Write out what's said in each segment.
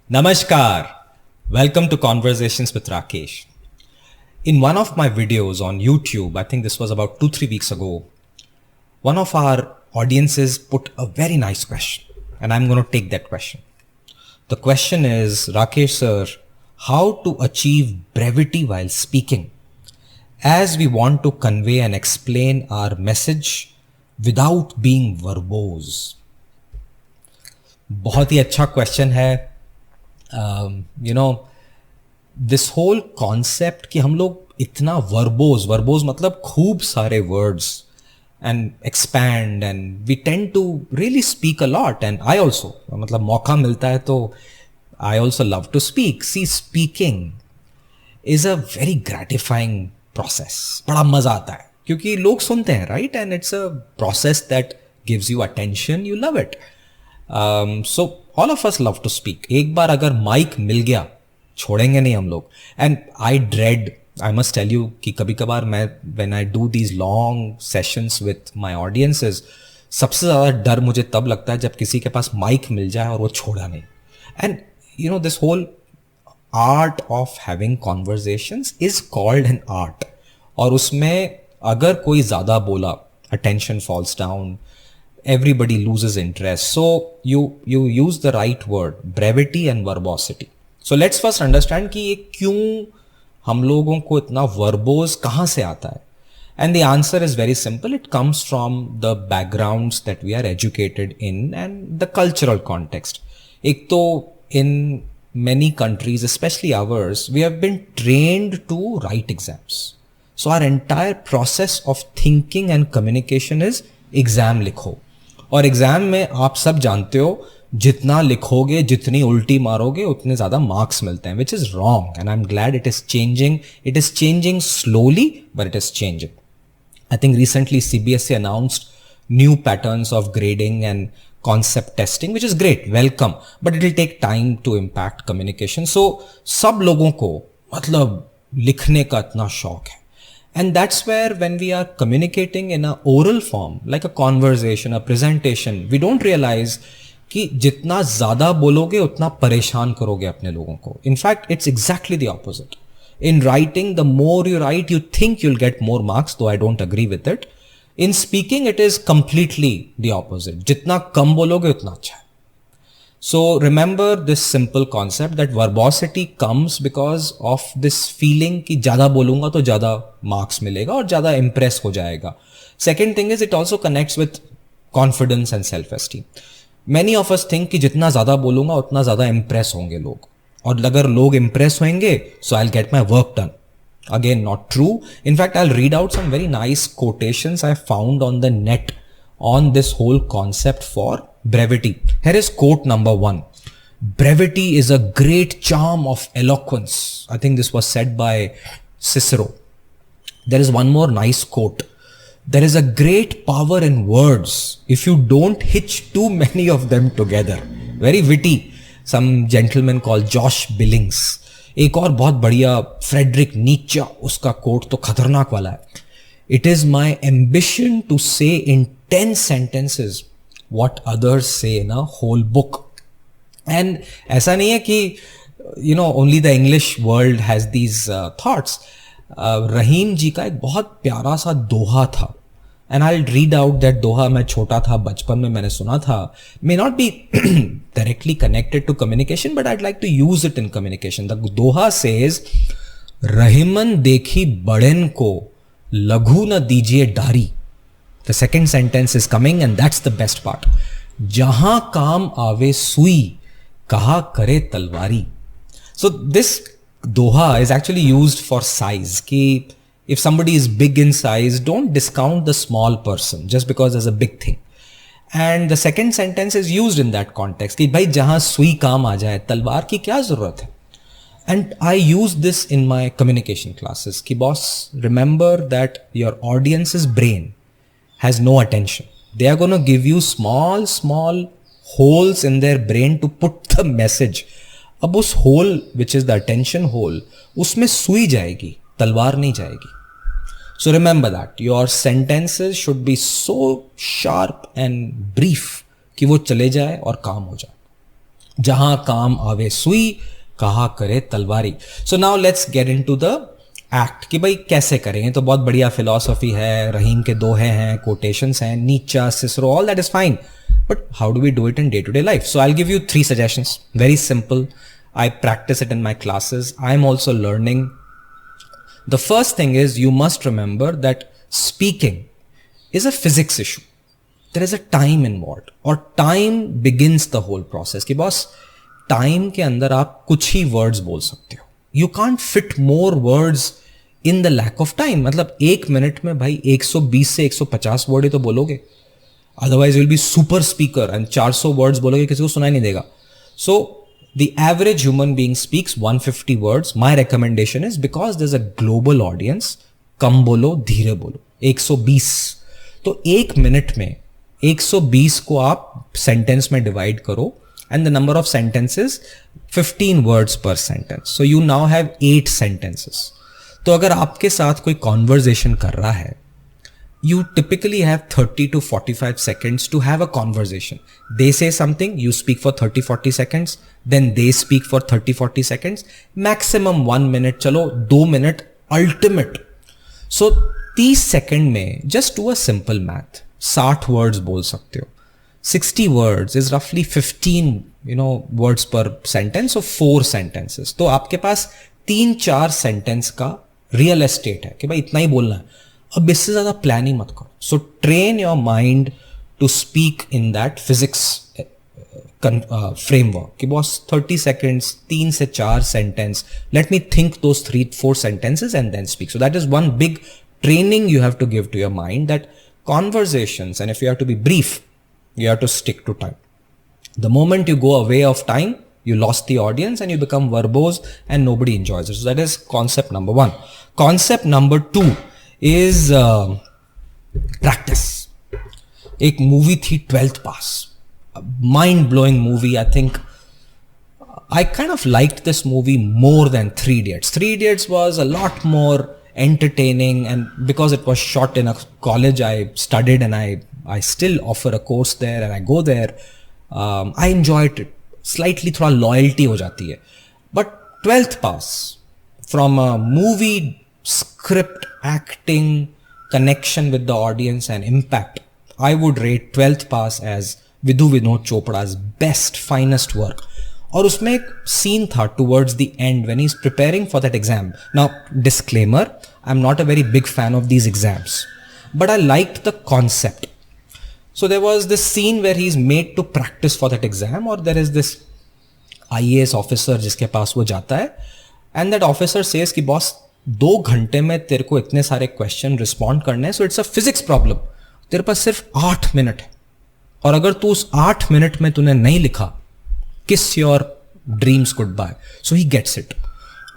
Namaskar. Welcome to Conversations with Rakesh. In one of my videos on YouTube, I think this was about 2-3 weeks ago, one of our audiences put a very nice question, and I'm going to take that question. The question is, Rakesh sir, how to achieve brevity while speaking, as we want to convey and explain our message without being verbose. बहुत ही अच्छा question है. This whole concept कि हम लोग इतना verbose मतलब खूब सारे words and expand and we tend to really speak a lot and I also मतलब मौका मिलता है तो I also love to speak. See speaking is a very gratifying process. बड़ा मजा आता है क्योंकि लोग सुनते हैं, right? And it's a process that gives you attention, you love it. So all of us love to speak. एक बार अगर माइक मिल गया छोड़ेंगे नहीं हम लोग. And I must tell you कि कभी कभार मैं when I do these long sessions with my audiences, सबसे ज़्यादा डर मुझे तब लगता है जब किसी के पास माइक मिल जाए और वो छोड़ा नहीं. And this whole art of having conversations is called an art. और उसमें अगर कोई ज़्यादा बोला, attention falls down, everybody loses interest. So you use the right word, brevity and verbosity. So let's first understand कि ये क्यों हम लोगों को इतना verbose कहाँ से आता है. And the answer is very simple. It comes from the backgrounds that we are educated in and the cultural context. एक तो in many countries, especially ours, we have been trained to write exams. So our entire process of thinking and communication is exam लिखो. और exam में आप सब जानते हो जितना लिखोगे, जितनी उल्टी मारोगे, उतने ज़्यादा मार्क्स मिलते हैं, which is wrong. And I am glad it is changing. It is changing slowly but it is changing. I think recently CBSE announced new patterns of grading and concept testing, which is great, welcome, but it will take time to impact communication. So सब लोगों को मतलब लिखने का इतना शौक है. And that's where when we are communicating in a oral form, like a conversation, a presentation, we don't realize कि जितना ज़्यादा बोलोगे उतना परेशान करोगे अपने लोगों को. In fact, it's exactly the opposite. In writing, the more you write, you think you'll get more marks, though I don't agree with it. In speaking, it is completely the opposite. जितना कम बोलोगे उतना अच्छा है. So remember this simple concept that verbosity comes because of this feeling कि ज़्यादा बोलूँगा तो ज़्यादा marks मिलेगा और ज़्यादा impress हो जाएगा. Second thing is it also connects with confidence and self-esteem. Many of us think कि जितना ज़्यादा बोलूँगा उतना ज़्यादा impress होंगे लोग, और अगर लोग impress होंगे so I'll get my work done. Again, not true. In fact, I'll read out some very nice quotations I found on the net on this whole concept for brevity. Here is quote number 1. Brevity is a great charm of eloquence. I think this was said by Cicero. There is one more nice quote. There is a great power in words if you don't hitch too many of them together. Very witty. Some gentleman called Josh Billings. एक और बहुत बढ़िया Frederick नीचे, उसका coat तो खतरनाक वाला है. It is my ambition to say in 10 sentences what others say in a whole book. And ऐसा नहीं है कि only the English world has these thoughts. रहीम जी का एक बहुत प्यारा सा दोहा था, and I'll read out that दोहा. मैं छोटा था, बचपन में मैंने सुना था. May not be directly connected to communication, but I'd like to use it in communication. The Doha says, Rahiman देखी बड़न को लघु न दीजिए डारी. The second sentence is coming and that's the best part. जहां काम आवे सुई कहा करे तलवारी. So this doha is actually used for size. कि if somebody is big in size, don't discount the small person just because there's a big thing. And the second sentence is used in that context कि भाई जहां सुई काम आ जाए तलवार की क्या जरूरत है. And I use this in my communication classes. Ki boss, remember that your audience's brain has no attention. They are going to give you small holes in their brain to put the message. अब उस hole, which is the attention hole, उसमें सुई जाएगी, तलवार नहीं जाएगी. So remember that your sentences should be so sharp and brief कि वो चले जाए और काम हो जाए. जहां काम आवे सुई, कहा करे तलवारी. So now let's get into the act कि भाई कैसे करेंगे. तो बहुत बढ़िया फिलॉसफी है, रहीम के दोहे हैं, कोटेशंस हैं, Nietzsche, Cicero, all that is fine. But how do we do it in day to day life? So I will give you 3 suggestions. Very simple. I practice it in my classes. I am also learning. The first thing is you must remember that speaking is a physics issue. There is a time involved, और time begins the whole process. कि boss time के अंदर आप कुछ ही words बोल सकते हो. You can't fit more words in the lack of time. मतलब 1 मिनट में भाई 120 से 150 वर्ड ही तो बोलोगे. Otherwise will be super speaker and 400 words बोलोगे, किसी को सुनाई नहीं देगा. सो the average human being speaks 150 words. My recommendation is, because there's a global audience, कम बोलो, धीरे बोलो. 120. तो 1 मिनट में 120 को आप सेंटेंस में डिवाइड करो, and the number of sentences 15 words per sentence. So you now have 8 sentences. तो अगर आपके साथ कोई conversation कर रहा है, you typically have 30 to 45 seconds to have a conversation. They say something, you speak for 30-40 seconds, then they speak for 30-40 seconds, maximum 1 minute, चलो 2 minute ultimate. So 30 second में just do a simple math. 60 words बोल सकते हो. 60 words is roughly 15 words per sentence, so 4 sentences. तो आपके पास 3-4 sentence का real estate है कि भाई इतना ही बोलना है. अब इससे ज्यादा प्लानिंग मत करो. So train your mind to speak in that physics framework कि बॉस 30 seconds, 3 से 4 sentence, let me think those 3-4 sentences and then speak. So that is one big training you have to give to your mind, that conversations, and if you have to be brief, you have to stick to time. The moment you go away of time, you lost the audience and you become verbose and nobody enjoys it. So that is concept number 1. Concept number 2 is practice. एक movie थी 12th Pass, mind blowing movie. I think I kind of liked this movie more than 3 Idiots. 3 Idiots was a lot more entertaining, and because it was shot in a college I studied, and I still offer a course there and I go there, I enjoyed it. Slightly थोड़ा loyalty हो जाती है. But 12th Pass, from a movie, script, acting, connection with the audience and impact, I would rate 12th Pass as Vidhu Vinod Chopra's best, finest work. और उसमें एक scene था towards the end when he's preparing for that exam. Now, disclaimer, I'm not a very big fan of these exams, but I liked the concept. So there was this scene where he's made to practice for that exam, or there is this IAS officer जिसके पास वो जाता है, and that officer says कि boss 2 घंटे में तेरे को इतने सारे क्वेश्चन रिस्पॉन्ड करने हैं, so it's a physics problem. तेरे पास सिर्फ 8 मिनट है, और अगर तू उस 8 मिनट में तूने नहीं लिखा, kiss your dreams goodbye. So he gets it,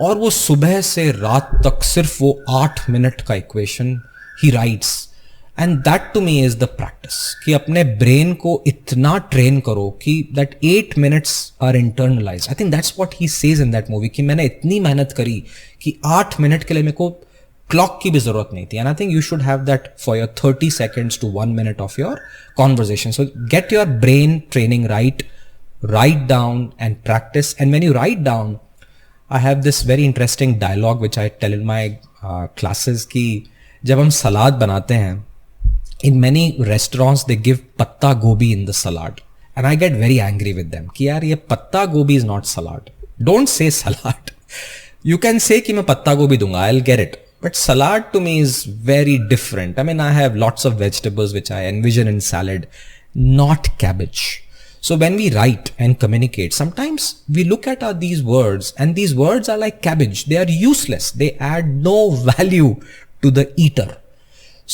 और वो सुबह से रात तक सिर्फ वो 8 मिनट का इक्वेशन ही writes. And that to me is the practice, कि अपने ब्रेन को इतना ट्रेन करो कि that 8 minutes are internalize. I think that's what he says in that movie, कि मैंने इतनी मेहनत करी कि 8 मिनट के लिए मेरे को क्लॉक की भी जरूरत नहीं थी. And I think you should have that for your 30 seconds to 1 minute of your conversation. So get your brain training right, write down and practice. And when you write down, I have this very interesting dialogue which I tell in my classes कि जब हम सलाद बनाते हैं, in many restaurants they give patta gobi in the salad, and I get very angry with them कि यार ये पत्ता गोभी is not salad. Don't say salad. You can say कि मैं पत्ता गोभी दूंगा, I'll get it. But salad to me is very different. I mean, I have lots of vegetables which I envision in salad, not cabbage. So when we write and communicate, sometimes we look at these words, and these words are like cabbage. They are useless. They add no value to the eater.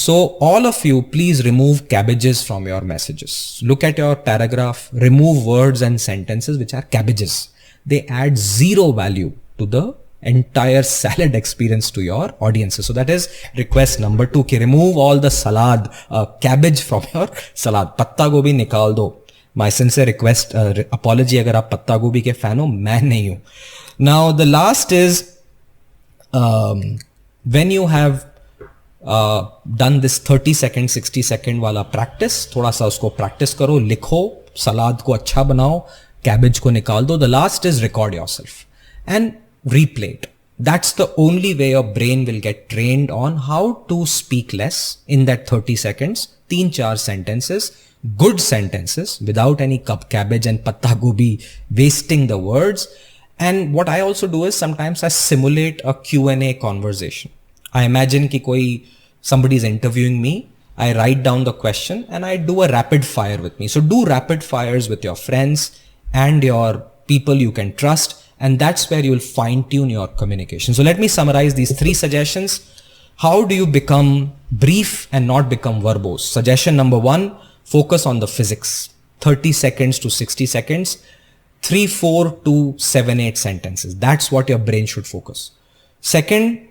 So all of you, please remove cabbages from your messages. Look at your paragraph, remove words and sentences which are cabbages. They add zero value to the entire salad experience to your audiences. So that is request number 2, कि remove all the salad, cabbage from your salad. पत्ता गोभी निकाल दो. My sincere request, apology अगर आप पत्ता गोभी के फैन हो, मैं नहीं हूं. Now the last is when you have done this 30 second 60 second वाला practice, थोड़ा सा उसको practice करो, लिखो, सलाद को अच्छा बनाओ, cabbage को निकाल दो. The last is record yourself and replay it. That's the only way your brain will get trained on how to speak less in that 30 seconds. 3-4 sentences, good sentences without any cabbage and patta gobi wasting the words. And what I also do is sometimes I simulate a Q&A conversation. I imagine ki somebody is interviewing me. I write down the question and I do a rapid fire with me. So do rapid fires with your friends and your people you can trust. And that's where you'll fine tune your communication. So let me summarize these 3 suggestions. How do you become brief and not become verbose? Suggestion number 1, focus on the physics. 30 seconds to 60 seconds, 3, 4 to 7, 8 sentences. That's what your brain should focus. Second,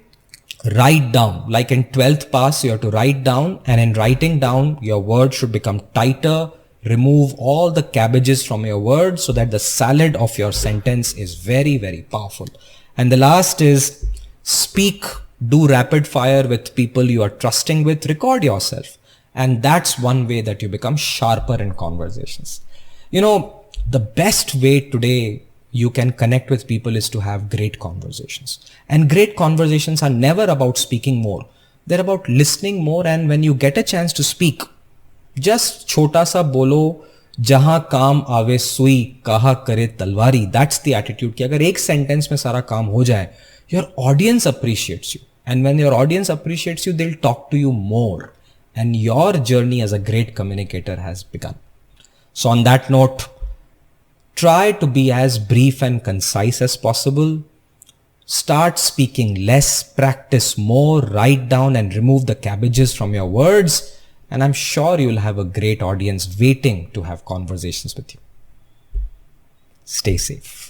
write down. Like in 12th pass, you have to write down, and in writing down, your words should become tighter. Remove all the cabbages from your words so that the salad of your sentence is very, very powerful. And the last is speak, do rapid fire with people you are trusting with, record yourself. And that's one way that you become sharper in conversations. You know, the best way today you can connect with people is to have great conversations. And great conversations are never about speaking more. They're about listening more. And when you get a chance to speak, just छोटा सा बोलो, जहां काम आवे सुई, कहा करे तलवारी. That's the attitude कि अगर एक sentence में सारा काम हो जाए, your audience appreciates you. And when your audience appreciates you, they'll talk to you more. And your journey as a great communicator has begun. So on that note, try to be as brief and concise as possible. Start speaking less, practice more, write down and remove the cabbages from your words. And I'm sure you'll have a great audience waiting to have conversations with you. Stay safe.